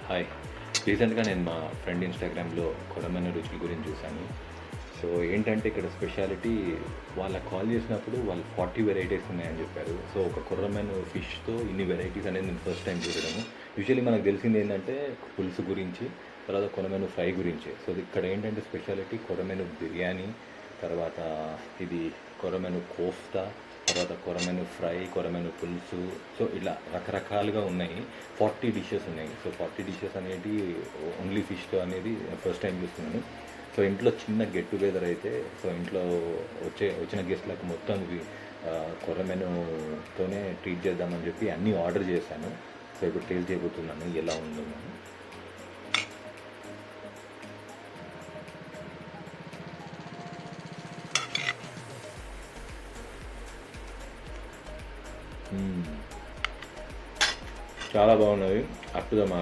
Hi. రీసెంట్‌గా నేను మా ఫ్రెండ్ ఇన్‌స్టాగ్రామ్‌లో కొరమైన రుచుల గురించి చూశాను. సో, ఏంటంటే ఇక్కడ స్పెషాలిటీ వాళ్ళకి కాల్ చేసినప్పుడు వాళ్ళు 40 వెరైటీస్ ఉన్నాయని చెప్పారు. సో, ఒక కొర్రమెను ఫిష్‌తో ఇన్ని వెరైటీస్ అనేది నేను ఫస్ట్ టైం చూడడము. యూజువల్లీ మనకు తెలిసింది ఏంటంటే పులుసు గురించి, తర్వాత కొరమెను ఫ్రై గురించి. సో, ఇక్కడ ఏంటంటే స్పెషాలిటీ కొరమెను బిర్యానీ, తర్వాత ఇది కొరమెను కోఫ్తా, తర్వాత కొరమెను ఫ్రై, కొరమెను పులుసు. సో, ఇలా రకరకాలుగా ఉన్నాయి. 40 డిషెస్ ఉన్నాయి. సో, 40 డిషెస్ అనేటివి ఓన్లీ ఫిష్‌తో అనేది ఫస్ట్ టైం చూస్తున్నాను. సో, ఇంట్లో చిన్న గెట్ టుగెదర్ అయితే సో, ఇంట్లో వచ్చిన గెస్ట్‌లకు మొత్తం ఇవి కొర్ర మెనూతోనే ట్రీట్ చేద్దామని చెప్పి అన్నీ ఆర్డర్ చేశాను. సో, ఇప్పుడు టేస్ట్ చేయబోతున్నాను ఎలా ఉందో అని. చాలా బాగున్నది. Up to the mark.